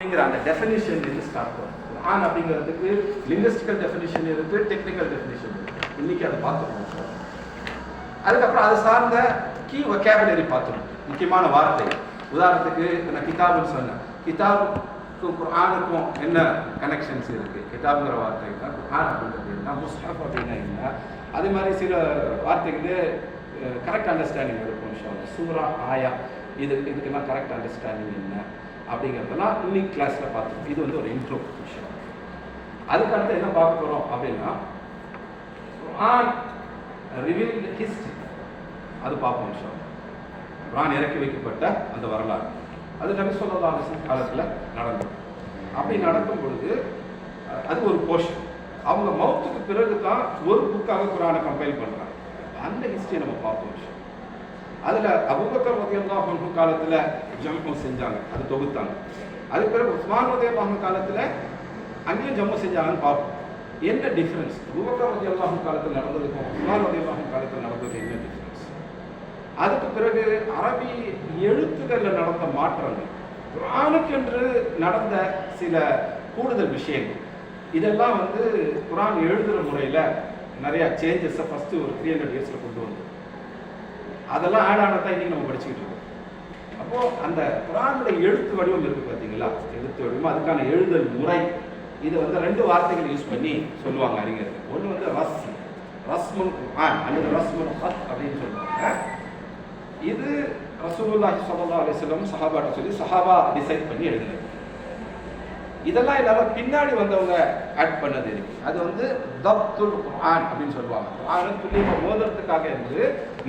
அந்த டெஃபினிஷன் இருந்து ஸ்டார்ட் பண்ணும். குர்ஆன் அப்படிங்கிறதுக்கு லிங்குஸ்டிக்கல் டெஃபினிஷன் இருக்கு, டெக்னிக்கல் டெஃபினிஷன் இருக்கு. இன்னைக்கு அதை பார்த்துக்கணும். அதுக்கப்புறம் அது சார்ந்த கீ வொக்காபுலரி பார்த்துக்கணும். முக்கியமான வார்த்தை, உதாரணத்துக்கு நான் கிதாபுன்னு சொன்னேன். கிதாபுக்கும் குர்ஆனுக்கும் என்ன கனெக்ஷன்ஸ் இருக்கு? கிதாபுங்கிற வார்த்தை தான், குர்ஆன் அப்படிங்கிறது என்ன, முஸ்ஹப் அப்படின்னா என்ன, அதே மாதிரி சில வார்த்தைகளே கரெக்ட் அண்டர்ஸ்டாண்டிங் இருக்கும். சூரா, ஆயா, இதுக்கெல்லாம் கரெக்ட் அண்டர்ஸ்டாண்டிங் என்ன அப்படிங்கிறதெல்லாம் இன்னைக்கு கிளாஸில் பார்த்துக்கணும். இது வந்து ஒரு இன்ட்ரோ விஷயம். அதுக்கு அடுத்து என்ன பார்க்க போகிறோம் அப்படின்னா, குர்ஆன் ரிவீல்டு ஹிஸ்டரி, அது பார்ப்போம் விஷயம். குர்ஆன் இறக்கி வைக்கப்பட்ட அந்த வரலாறு, அது நபி ஸல்லல்லாஹு அலைஹி வஸல்லம் காலத்தில் நடந்தது. அப்படி நடக்கும் பொழுது அது ஒரு போர்ஷன். அவங்க மௌத்துக்கு பிறகு தான் ஒரு புக்காக குர்ஆனை கம்பைல் பண்ணுறாங்க. அந்த ஹிஸ்டரியை நம்ம பார்ப்போம் விஷயம். அதில் அபூபக்கர் ரலியல்லாஹு அன்ஹு காலத்தில் ஜம்மு செஞ்சாங்க, அது தொகுத்தாங்க. அதுக்கு பிறகு உஸ்மான் ரலியல்லாஹு அன்ஹு காலத்தில் அங்கேயும் ஜம்மு செஞ்சாங்கன்னு பார்ப்போம். என்ன டிஃப்ரென்ஸ் அபூபக்கர் ரலியல்லாஹு அன்ஹு காலத்தில் நடந்ததுக்கும் உஸ்மான் ரலியல்லாஹு அன்ஹு காலத்தில் நடந்ததுக்கும் என்ன டிஃப்ரென்ஸ்? அதுக்கு பிறகு அரபி எழுத்துக்களில் நடந்த மாற்றங்கள், குர்ஆனுக்கென்று நடந்த சில கூடுதல் விஷயங்கள், இதெல்லாம் வந்து குர்ஆன் எழுதுகிற முறையில் நிறையா சேஞ்சஸை ஃபஸ்ட்டு ஒரு 300 இயர்ஸில் கொண்டு வந்தது. அதெல்லாம் ஆட் ஆனதான் இன்னைக்கு நம்ம படிச்சுக்கிட்டு இருக்கோம். அப்போது அந்த குர்ஆனுடைய எழுத்து வடிவம் இருக்குது பார்த்தீங்களா, எழுத்து வடிவம், அதுக்கான எழுதல் முறை, இதை வந்து 2 வார்த்தைகள் யூஸ் பண்ணி சொல்லுவாங்க அறிஞர்கள். ஒன்று வந்து ரஸ்முல் குர்ஆன் அல்லது ரஸ்முல் ஹத் அப்படின்னு சொல்லுவாங்க. இது ரசூலுல்லாஹி ஸல்லல்லாஹு அலைஹி வஸல்லம் சஹாபாட்ட சொல்லி சஹாபா டிசைட் பண்ணி எழுதுனது. இதெல்லாம் இல்லாமல் பின்னாடி வந்தவங்க ஆட் பண்ணது இருக்கு. அது வந்து தப்துல் குர்ஆன் அப்படின்னு சொல்லுவாங்க. குர்ஆனை துல்லியமாக ஓதுறதுக்காக இருந்து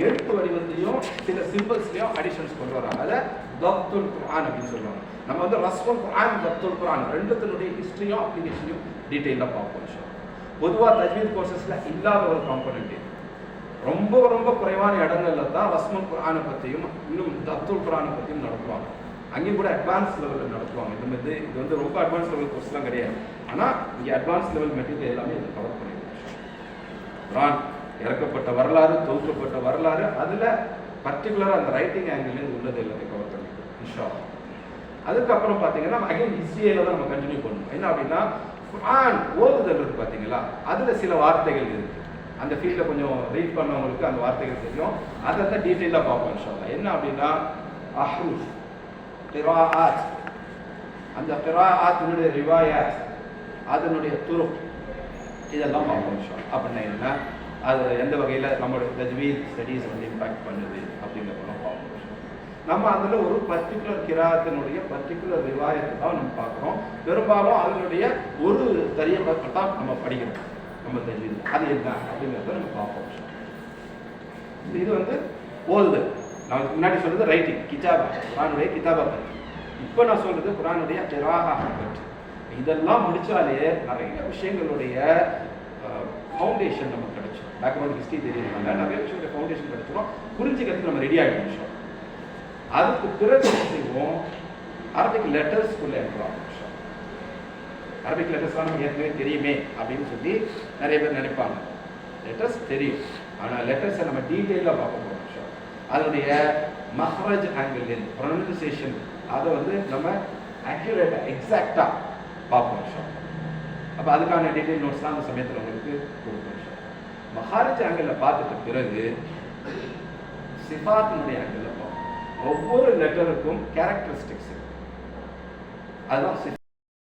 எழுத்து வடிவத்தையும் சில சிம்பிள்ஸ்லையும் அடிஷன்ஸ் கொண்டு வராங்க. அதை தப்துல் குர்ஆன் அப்படின்னு சொல்லுவாங்க. நம்ம வந்து ரஸ்முல் குர்ஆன், தப்துல் குர்ஆன் ரெண்டுத்தினுடைய ஹிஸ்ட்ரியும் அப்ளிகேஷனையும் டீட்டெயிலாக பார்ப்போம். பொதுவாக தஜ்வீத் கோர்சஸில் இல்லாத ஒரு காம்பனண்ட், ரொம்ப ரொம்ப குறைவான இடங்கள்ல தான் ரஸ்முல் குர்ஆனை பற்றியும் இன்னும் தப்துல் குர்ஆனை பற்றியும் நடத்துவாங்க. அங்கேயும் கூட அட்வான்ஸ் லெவலில் நடத்துவாங்க. இது வந்து ரொம்ப அட்வான்ஸ் லெவல் கோர்ஸ்லாம் கிடையாது. ஆனால் இங்கே அட்வான்ஸ் லெவல் மெட்டீரியல் எல்லாமே இதை கவர் பண்ணிடுவோம். குர்ஆன் இறக்கப்பட்ட வரலாறு, தொகுக்கப்பட்ட வரலாறு, அதில் பர்டிகுலராக அந்த ரைட்டிங் ஆங்கிள்லேருந்து உள்ளது எல்லாத்தையும் கவர் பண்ணிடுவோம் இன்ஷா அல்லாஹ். அதுக்கப்புறம் பார்த்தீங்கன்னா அகைன் ஹிஸ்ட்ரியில் தான் நம்ம கண்டினியூ பண்ணுவோம். என்ன அப்படின்னா, குர்ஆன் ஓதுதல் இருக்குது பார்த்தீங்களா, அதில் சில வார்த்தைகள் இருக்குது. அந்த ஃபீல்டில் கொஞ்சம் ரீட் பண்ணவங்களுக்கு அந்த வார்த்தைகள் தெரியும். அதை தான் டீட்டெயிலாக பார்ப்போம் இன்ஷா அல்லாஹ். என்ன அப்படின்னா, அஹ்ரூஃப், கிராஅத், அந்த கிராஅத்தினுடைய ரிவாயாத், அதனுடைய துருக், இதெல்லாம் பார்ப்போம் இன்ஷா அல்லாஹ். அப்படின்னா என்ன, அது எந்த வகையில் நம்மளுடைய தஜ்வீத் ஸ்டடீஸ் வந்து இம்பாக்ட் பண்ணுது அப்படிங்கிறதெல்லாம் பார்ப்போம். நம்ம அதில் ஒரு பர்டிகுலர் கிராஅத்தினுடைய பர்டிகுலர் ரிவாயத்தை தான் நம்ம பார்க்குறோம். பெரும்பாலும் அதனுடைய ஒரு தரியப்பட்ட தான் நம்ம படிக்கிறோம் நம்ம தஜ்வீத். அது என்ன அப்படிங்கிறத நம்ம பார்ப்போம். இது வந்து ஓதுதல். நான் முன்னாடி சொல்றது ரைட்டிங், கிதாபா, குர்ஆனுடைய கிதாபா பற்றி. இப்போ நான் சொல்றது குர்ஆனுடைய கிராஅா பற்றி. இதெல்லாம் முடிச்சாலே நிறைய விஷயங்களுடைய ஃபவுண்டேஷன் நமக்கு கிடைச்சிடும். பேக்ரவுண்ட் ஹிஸ்ட்ரி தெரியறதுனால நிறைய விஷயங்களுடைய ஃபவுண்டேஷன் கிடைச்சிடும். புரிஞ்சுக்கிறதுக்கு நம்ம ரெடி ஆகிடும் விஷயம். அதுக்கு பிறகு செய்வோம், அரபிக் லெட்டர்ஸ்குள்ளே இருக்கிறோம். அரபிக் லெட்டர்ஸ்லாம் நமக்கு ஏற்கனவே தெரியுமே அப்படின்னு சொல்லி நிறைய பேர் நினைப்பாங்க. லெட்டர்ஸ் தெரியும், ஆனால் லெட்டர்ஸை நம்ம டீட்டெயிலாக பார்க்க போகிறோம். அதனுடைய மஹ்ரஜ் ஆங்கிள், ப்ரொனன்சியேஷன், அதை வந்து நம்ம அக்யூரேட்டாக எக்ஸாக்டாக பார்ப்போம். அப்போ அதுக்கான டீட்டெயில் நோட்ஸ்லாம் அந்த சமயத்தில் உங்களுக்கு கொடுப்போம். மஹாரஜ் ஆங்கிளில் பார்த்துட்ட பிறகு சிஃபாத்தினுடைய ஆங்கிளில் பார்ப்போம். ஒவ்வொரு லெட்டருக்கும் கேரக்டரிஸ்டிக்ஸ் இருக்கு. அதுதான்